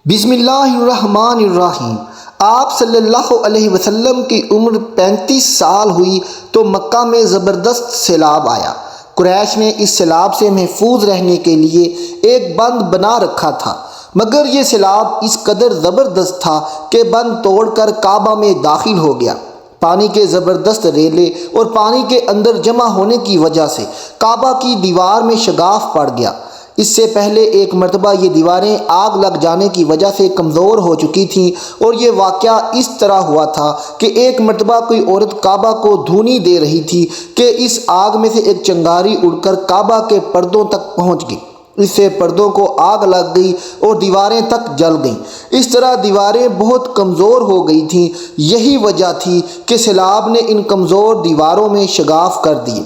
بسم اللہ الرحمن الرحیم۔ آپ صلی اللہ علیہ وسلم کی عمر 35 سال ہوئی تو مکہ میں زبردست سیلاب آیا۔ قریش نے اس سیلاب سے محفوظ رہنے کے لیے ایک بند بنا رکھا تھا، مگر یہ سیلاب اس قدر زبردست تھا کہ بند توڑ کر کعبہ میں داخل ہو گیا۔ پانی کے زبردست ریلے اور پانی کے اندر جمع ہونے کی وجہ سے کعبہ کی دیوار میں شگاف پڑ گیا۔ اس سے پہلے ایک مرتبہ یہ دیواریں آگ لگ جانے کی وجہ سے کمزور ہو چکی تھیں، اور یہ واقعہ اس طرح ہوا تھا کہ ایک مرتبہ کوئی عورت کعبہ کو دھونی دے رہی تھی کہ اس آگ میں سے ایک چنگاری اڑ کر کعبہ کے پردوں تک پہنچ گئی۔ اس سے پردوں کو آگ لگ گئی اور دیواریں تک جل گئیں۔ اس طرح دیواریں بہت کمزور ہو گئی تھیں۔ یہی وجہ تھی کہ سیلاب نے ان کمزور دیواروں میں شگاف کر دیے۔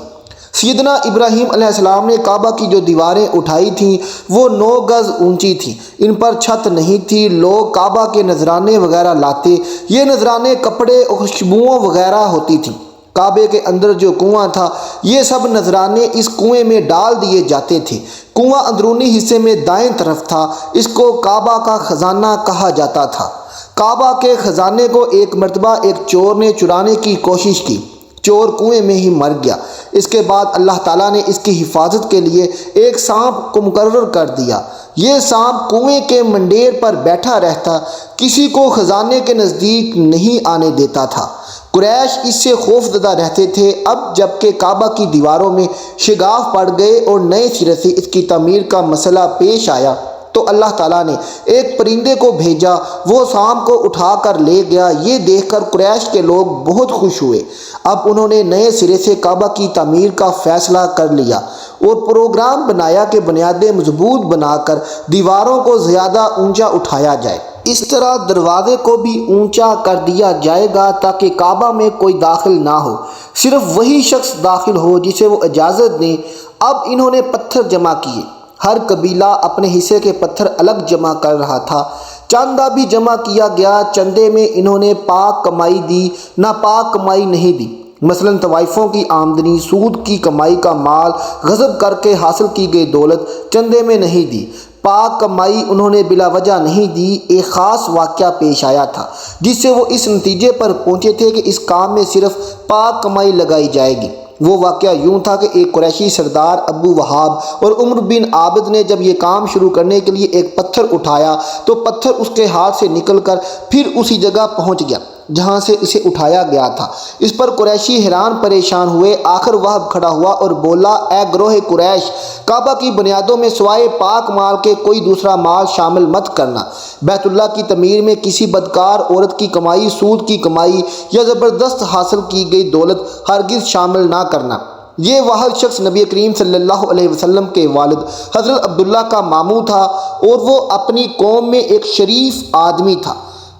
سیدنا ابراہیم علیہ السلام نے کعبہ کی جو دیواریں اٹھائی تھیں وہ 9 گز اونچی تھیں۔ ان پر چھت نہیں تھی۔ لوگ کعبہ کے نذرانے وغیرہ لاتے۔ یہ نذرانے کپڑے اور خوشبوؤں وغیرہ ہوتی تھیں۔ کعبے کے اندر جو کنواں تھا، یہ سب نذرانے اس کنویں میں ڈال دیے جاتے تھے۔ کنواں اندرونی حصے میں دائیں طرف تھا۔ اس کو کعبہ کا خزانہ کہا جاتا تھا۔ کعبہ کے خزانے کو ایک مرتبہ ایک چور نے چرانے کی کوشش کی۔ چور کنویں میں ہی مر گیا۔ اس کے بعد اللہ تعالیٰ نے اس کی حفاظت کے لیے ایک سانپ کو مقرر کر دیا۔ یہ سانپ کنویں کے منڈیر پر بیٹھا رہتا، کسی کو خزانے کے نزدیک نہیں آنے دیتا تھا۔ قریش اس سے خوف زدہ رہتے تھے۔ اب جب کہ کعبہ کی دیواروں میں شگاف پڑ گئے اور نئے سرے سے اس کی تعمیر کا مسئلہ پیش آیا تو اللہ تعالیٰ نے ایک پرندے کو بھیجا، وہ سانپ کو اٹھا کر لے گیا۔ یہ دیکھ کر قریش کے لوگ بہت خوش ہوئے۔ اب انہوں نے نئے سرے سے کعبہ کی تعمیر کا فیصلہ کر لیا اور پروگرام بنایا کہ بنیادیں مضبوط بنا کر دیواروں کو زیادہ اونچا اٹھایا جائے۔ اس طرح دروازے کو بھی اونچا کر دیا جائے گا تاکہ کعبہ میں کوئی داخل نہ ہو، صرف وہی شخص داخل ہو جسے وہ اجازت دیں۔ اب انہوں نے پتھر جمع کیے۔ ہر قبیلہ اپنے حصے کے پتھر الگ جمع کر رہا تھا۔ چندہ بھی جمع کیا گیا۔ چندے میں انہوں نے پاک کمائی دی، ناپاک کمائی نہیں دی۔ مثلاً طوائفوں کی آمدنی، سود کی کمائی کا مال، غصب کر کے حاصل کی گئی دولت چندے میں نہیں دی۔ پاک کمائی انہوں نے بلا وجہ نہیں دی۔ ایک خاص واقعہ پیش آیا تھا جس سے وہ اس نتیجے پر پہنچے تھے کہ اس کام میں صرف پاک کمائی لگائی جائے گی۔ وہ واقعہ یوں تھا کہ ایک قریشی سردار ابو وہاب اور عمر بن عابد نے جب یہ کام شروع کرنے کے لیے ایک پتھر اٹھایا تو پتھر اس کے ہاتھ سے نکل کر پھر اسی جگہ پہنچ گیا جہاں سے اسے اٹھایا گیا تھا۔ اس پر قریشی حیران پریشان ہوئے۔ آخر وہاب کھڑا ہوا اور بولا، اے گروہ قریش، کعبہ کی بنیادوں میں سوائے پاک مال کے کوئی دوسرا مال شامل مت کرنا۔ بیت اللہ کی تعمیر میں کسی بدکار عورت کی کمائی، سود کی کمائی یا زبردست حاصل کی گئی دولت ہرگز شامل نہ کرنا۔ یہ واحد شخص نبی کریم صلی اللہ علیہ وسلم کے والد حضرت عبداللہ کا ماموں تھا اور وہ اپنی قوم میں ایک شریف آدمی تھا۔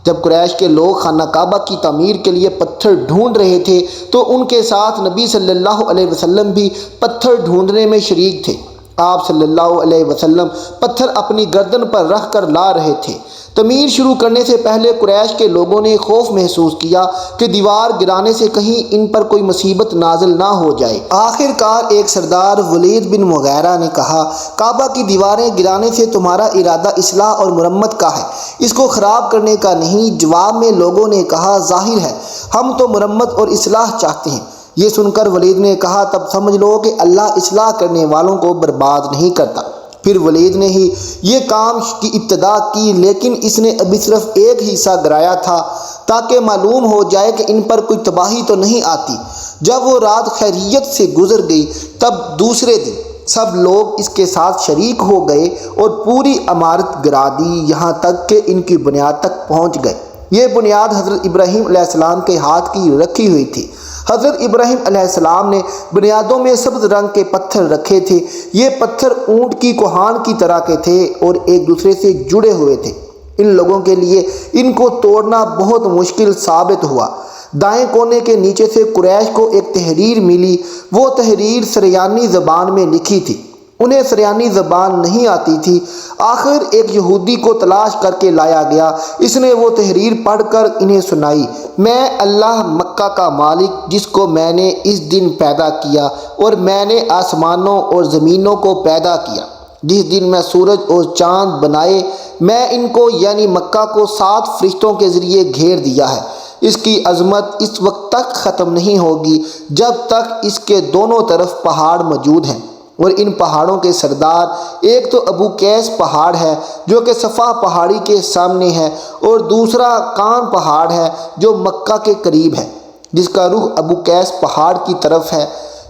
جب قریش کے لوگ خانہ کعبہ کی تعمیر کے لیے پتھر ڈھونڈ رہے تھے تو ان کے ساتھ نبی صلی اللہ علیہ وسلم بھی پتھر ڈھونڈنے میں شریک تھے۔ آپ صلی اللہ علیہ وسلم پتھر اپنی گردن پر رکھ کر لا رہے تھے۔ تعمیر شروع کرنے سے پہلے قریش کے لوگوں نے خوف محسوس کیا کہ دیوار گرانے سے کہیں ان پر کوئی مصیبت نازل نہ ہو جائے۔ آخر کار ایک سردار ولید بن مغیرہ نے کہا، کعبہ کی دیواریں گرانے سے تمہارا ارادہ اصلاح اور مرمت کا ہے، اس کو خراب کرنے کا نہیں۔ جواب میں لوگوں نے کہا، ظاہر ہے ہم تو مرمت اور اصلاح چاہتے ہیں۔ یہ سن کر ولید نے کہا، تب سمجھ لو کہ اللہ اصلاح کرنے والوں کو برباد نہیں کرتا۔ پھر ولید نے ہی یہ کام کی ابتدا کی، لیکن اس نے ابھی صرف ایک حصہ گرایا تھا تاکہ معلوم ہو جائے کہ ان پر کوئی تباہی تو نہیں آتی۔ جب وہ رات خیریت سے گزر گئی تب دوسرے دن سب لوگ اس کے ساتھ شریک ہو گئے اور پوری عمارت گرا دی، یہاں تک کہ ان کی بنیاد تک پہنچ گئے۔ یہ بنیاد حضرت ابراہیم علیہ السلام کے ہاتھ کی رکھی ہوئی تھی۔ حضرت ابراہیم علیہ السلام نے بنیادوں میں سبز رنگ کے پتھر رکھے تھے۔ یہ پتھر اونٹ کی کوہان کی طرح کے تھے اور ایک دوسرے سے جڑے ہوئے تھے۔ ان لوگوں کے لیے ان کو توڑنا بہت مشکل ثابت ہوا۔ دائیں کونے کے نیچے سے قریش کو ایک تحریر ملی۔ وہ تحریر سریانی زبان میں لکھی تھی۔ انہیں سریانی زبان نہیں آتی تھی۔ آخر ایک یہودی کو تلاش کر کے لایا گیا۔ اس نے وہ تحریر پڑھ کر انہیں سنائی، میں اللہ مکہ کا مالک جس کو میں نے اس دن پیدا کیا اور میں نے آسمانوں اور زمینوں کو پیدا کیا۔ جس دن میں سورج اور چاند بنائے میں ان کو یعنی مکہ کو 7 فرشتوں کے ذریعے گھیر دیا ہے۔ اس کی عظمت اس وقت تک ختم نہیں ہوگی جب تک اس کے دونوں طرف پہاڑ موجود ہیں، اور ان پہاڑوں کے سردار ایک تو ابو قیس پہاڑ ہے جو کہ صفا پہاڑی کے سامنے ہے، اور دوسرا کان پہاڑ ہے جو مکہ کے قریب ہے جس کا رخ ابو قیس پہاڑ کی طرف ہے۔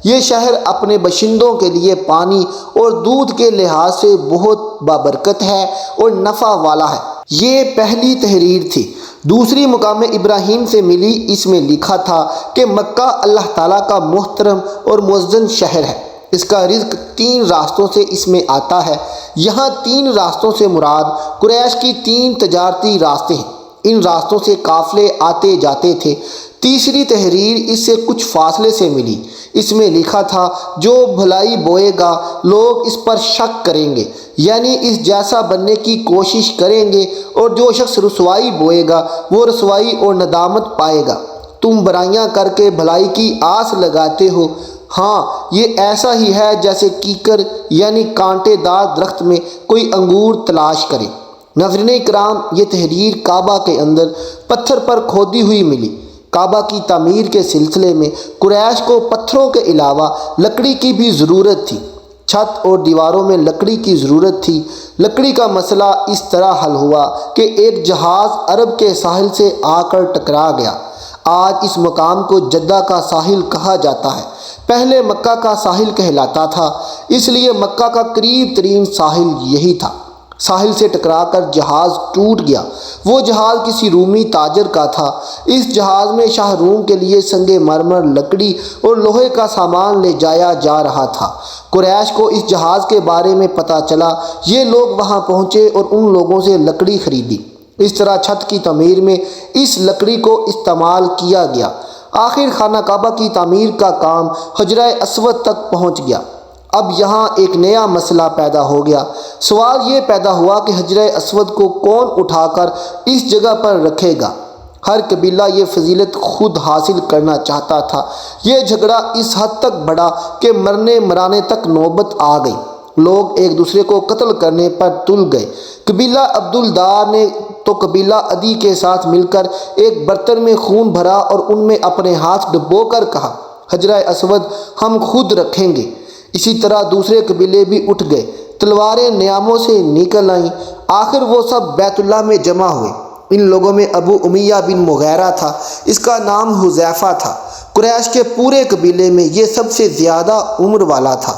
یہ شہر اپنے باشندوں کے لیے پانی اور دودھ کے لحاظ سے بہت بابرکت ہے اور نفع والا ہے۔ یہ پہلی تحریر تھی۔ دوسری مقام ابراہیم سے ملی، اس میں لکھا تھا کہ مکہ اللہ تعالیٰ کا محترم اور معزز شہر ہے، اس کا رزق 3 راستوں سے اس میں آتا ہے۔ یہاں 3 راستوں سے مراد قریش کی 3 تجارتی راستے ہیں، ان راستوں سے قافلے آتے جاتے تھے۔ تیسری تحریر اس سے کچھ فاصلے سے ملی، اس میں لکھا تھا جو بھلائی بوئے گا لوگ اس پر شک کریں گے، یعنی اس جیسا بننے کی کوشش کریں گے، اور جو شخص رسوائی بوئے گا وہ رسوائی اور ندامت پائے گا۔ تم برائیاں کر کے بھلائی کی آس لگاتے ہو، ہاں یہ ایسا ہی ہے جیسے کیکر یعنی کانٹے دار درخت میں کوئی انگور تلاش کرے۔ ناظرین اکرام، یہ تحریر کعبہ کے اندر پتھر پر کھودی ہوئی ملی۔ کعبہ کی تعمیر کے سلسلے میں قریش کو پتھروں کے علاوہ لکڑی کی بھی ضرورت تھی۔ چھت اور دیواروں میں لکڑی کی ضرورت تھی۔ لکڑی کا مسئلہ اس طرح حل ہوا کہ ایک جہاز عرب کے ساحل سے آ کر ٹکرا گیا۔ آج اس مقام کو جدہ کا ساحل کہا جاتا ہے، پہلے مکہ کا ساحل کہلاتا تھا، اس لیے مکہ کا قریب ترین ساحل یہی تھا۔ ساحل سے ٹکرا کر جہاز ٹوٹ گیا۔ وہ جہاز کسی رومی تاجر کا تھا۔ اس جہاز میں شاہ روم کے لیے سنگ مرمر، لکڑی اور لوہے کا سامان لے جایا جا رہا تھا۔ قریش کو اس جہاز کے بارے میں پتہ چلا، یہ لوگ وہاں پہنچے اور ان لوگوں سے لکڑی خریدی۔ اس طرح چھت کی تعمیر میں اس لکڑی کو استعمال کیا گیا۔ آخر خانہ کعبہ کی تعمیر کا کام حجرہ اسود تک پہنچ گیا۔ اب یہاں ایک نیا مسئلہ پیدا ہو گیا۔ سوال یہ پیدا ہوا کہ حجرہ اسود کو کون اٹھا کر اس جگہ پر رکھے گا؟ ہر قبیلہ یہ فضیلت خود حاصل کرنا چاہتا تھا۔ یہ جھگڑا اس حد تک بڑھا کہ مرنے مرانے تک نوبت آ گئی۔ لوگ ایک دوسرے کو قتل کرنے پر تل گئے۔ قبیلہ عبدالدار نے تو قبیلہ عدی کے ساتھ مل کر ایک برتن میں خون بھرا اور ان میں اپنے ہاتھ ڈبو کر کہا، حجرہ اسود ہم خود رکھیں گے۔ اسی طرح دوسرے قبیلے بھی اٹھ گئے، تلواریں نیاموں سے نکل آئیں۔ آخر وہ سب بیت اللہ میں جمع ہوئے۔ ان لوگوں میں ابو امیہ بن مغیرہ تھا، اس کا نام حذیفہ تھا۔ قریش کے پورے قبیلے میں یہ سب سے زیادہ عمر والا تھا۔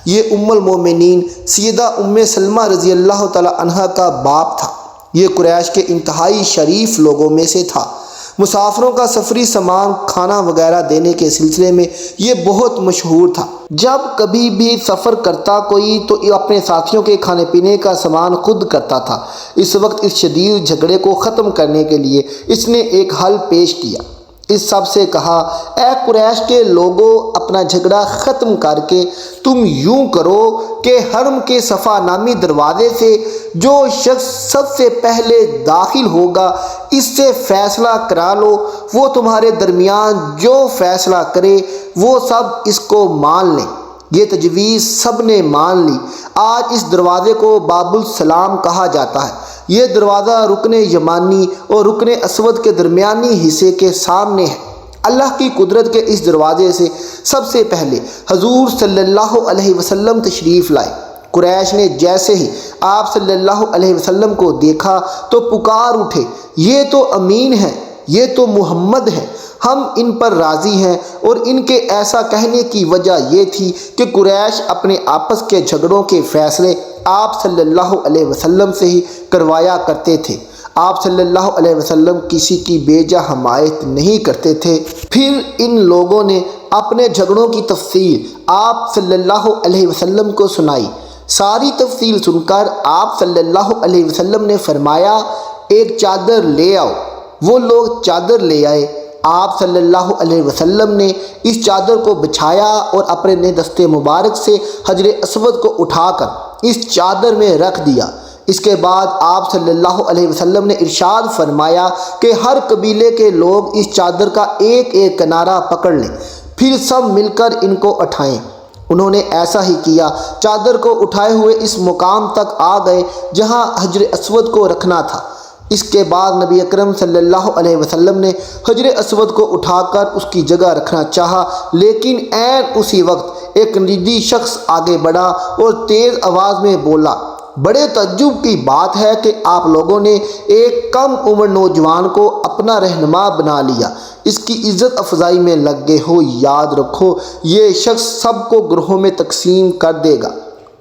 یہ ام المومنین سیدہ ام سلمہ رضی اللہ تعالی عنہا کا باپ تھا۔ یہ قریش کے انتہائی شریف لوگوں میں سے تھا۔ مسافروں کا سفری سامان کھانا وغیرہ دینے کے سلسلے میں یہ بہت مشہور تھا۔ جب کبھی بھی سفر کرتا کوئی تو اپنے ساتھیوں کے کھانے پینے کا سامان خود کرتا تھا۔ اس وقت اس شدید جھگڑے کو ختم کرنے کے لیے اس نے ایک حل پیش کیا۔ اس سب سے کہا، اے قریش کے لوگوں، اپنا جھگڑا ختم کر کے تم یوں کرو کہ حرم کے صفا نامی دروازے سے جو شخص سب سے پہلے داخل ہوگا اس سے فیصلہ کرا لو، وہ تمہارے درمیان جو فیصلہ کرے وہ سب اس کو مان لیں۔ یہ تجویز سب نے مان لی۔ آج اس دروازے کو باب السلام کہا جاتا ہے۔ یہ دروازہ رکن یمانی اور رکن اسود کے درمیانی حصے کے سامنے ہے۔ اللہ کی قدرت کے اس دروازے سے سب سے پہلے حضور صلی اللہ علیہ وسلم تشریف لائے۔ قریش نے جیسے ہی آپ صلی اللہ علیہ وسلم کو دیکھا تو پکار اٹھے، یہ تو امین ہے، یہ تو محمد ہے، ہم ان پر راضی ہیں۔ اور ان کے ایسا کہنے کی وجہ یہ تھی کہ قریش اپنے آپس کے جھگڑوں کے فیصلے آپ صلی اللہ علیہ وسلم سے ہی کروایا کرتے تھے۔ آپ صلی اللہ علیہ وسلم کسی کی بیجا حمایت نہیں کرتے تھے۔ پھر ان لوگوں نے اپنے جھگڑوں کی تفصیل آپ صلی اللہ علیہ وسلم کو سنائی۔ ساری تفصیل سن کر آپ صلی اللہ علیہ وسلم نے فرمایا، ایک چادر لے آؤ۔ وہ لوگ چادر لے آئے۔ آپ صلی اللہ علیہ وسلم نے اس چادر کو بچھایا اور اپنے دست مبارک سے حجر اسود کو اٹھا کر اس چادر میں رکھ دیا۔ اس کے بعد آپ صلی اللہ علیہ وسلم نے ارشاد فرمایا کہ ہر قبیلے کے لوگ اس چادر کا ایک ایک کنارہ پکڑ لیں، پھر سب مل کر ان کو اٹھائیں۔ انہوں نے ایسا ہی کیا، چادر کو اٹھائے ہوئے اس مقام تک آ گئے جہاں حجر اسود کو رکھنا تھا۔ اس کے بعد نبی اکرم صلی اللہ علیہ وسلم نے حجر اسود کو اٹھا کر اس کی جگہ رکھنا چاہا، لیکن عین اسی وقت ایک نجدی شخص آگے بڑھا اور تیز آواز میں بولا، بڑے تعجب کی بات ہے کہ آپ لوگوں نے ایک کم عمر نوجوان کو اپنا رہنما بنا لیا، اس کی عزت افزائی میں لگ گئے ہو۔ یاد رکھو یہ شخص سب کو گروہوں میں تقسیم کر دے گا،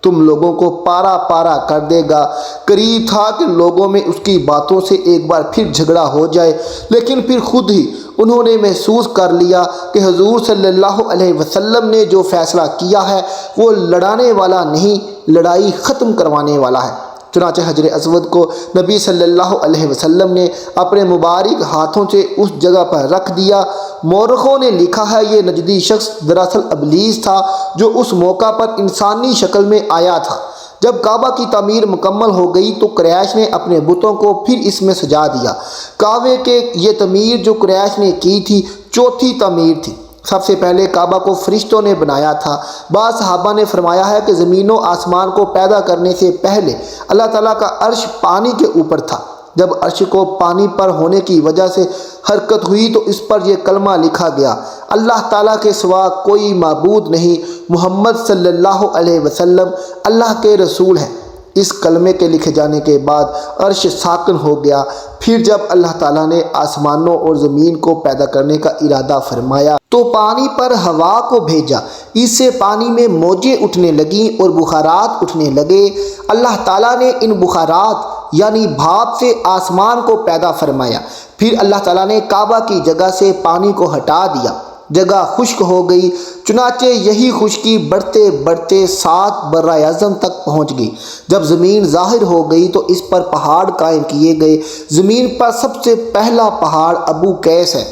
تم لوگوں کو پارا پارا کر دے گا۔ قریب تھا کہ لوگوں میں اس کی باتوں سے ایک بار پھر جھگڑا ہو جائے، لیکن پھر خود ہی انہوں نے محسوس کر لیا کہ حضور صلی اللہ علیہ وسلم نے جو فیصلہ کیا ہے وہ لڑانے والا نہیں، لڑائی ختم کروانے والا ہے۔ چنانچہ حجر اسود کو نبی صلی اللہ علیہ وسلم نے اپنے مبارک ہاتھوں سے اس جگہ پر رکھ دیا۔ مورخوں نے لکھا ہے یہ نجدی شخص دراصل ابلیس تھا جو اس موقع پر انسانی شکل میں آیا تھا۔ جب کعبہ کی تعمیر مکمل ہو گئی تو قریش نے اپنے بتوں کو پھر اس میں سجا دیا۔ کعبے کے یہ تعمیر جو قریش نے کی تھی چوتھی تعمیر تھی۔ سب سے پہلے کعبہ کو فرشتوں نے بنایا تھا۔ بعض صحابہ نے فرمایا ہے کہ زمین و آسمان کو پیدا کرنے سے پہلے اللہ تعالیٰ کا عرش پانی کے اوپر تھا۔ جب عرش کو پانی پر ہونے کی وجہ سے حرکت ہوئی تو اس پر یہ کلمہ لکھا گیا، اللہ تعالیٰ کے سوا کوئی معبود نہیں، محمد صلی اللہ علیہ وسلم اللہ کے رسول ہیں۔ اس کلمے کے لکھے جانے کے بعد عرش ساکن ہو گیا۔ پھر جب اللہ تعالیٰ نے آسمانوں اور زمین کو پیدا کرنے کا ارادہ فرمایا تو پانی پر ہوا کو بھیجا، اس سے پانی میں موجیں اٹھنے لگیں اور بخارات اٹھنے لگے۔ اللہ تعالیٰ نے ان بخارات یعنی بھاپ سے آسمان کو پیدا فرمایا۔ پھر اللہ تعالیٰ نے کعبہ کی جگہ سے پانی کو ہٹا دیا، جگہ خشک ہو گئی۔ چنانچہ یہی خشکی بڑھتے بڑھتے 7 برہ اعظم تک پہنچ گئی۔ جب زمین ظاہر ہو گئی تو اس پر پہاڑ قائم کیے گئے۔ زمین پر سب سے پہلا پہاڑ ابو قیس ہے۔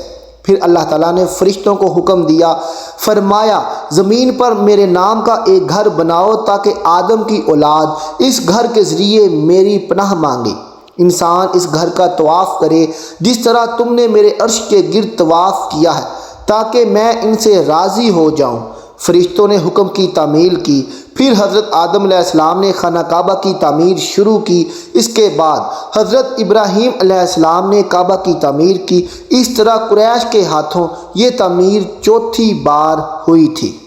پھر اللہ تعالیٰ نے فرشتوں کو حکم دیا، فرمایا زمین پر میرے نام کا ایک گھر بناؤ تاکہ آدم کی اولاد اس گھر کے ذریعے میری پناہ مانگے۔ انسان اس گھر کا طواف کرے جس طرح تم نے میرے عرش کے گرد طواف کیا ہے تاکہ میں ان سے راضی ہو جاؤں۔ فرشتوں نے حکم کی تعمیل کی۔ پھر حضرت آدم علیہ السلام نے خانہ کعبہ کی تعمیر شروع کی۔ اس کے بعد حضرت ابراہیم علیہ السلام نے کعبہ کی تعمیر کی۔ اس طرح قریش کے ہاتھوں یہ تعمیر چوتھی بار ہوئی تھی۔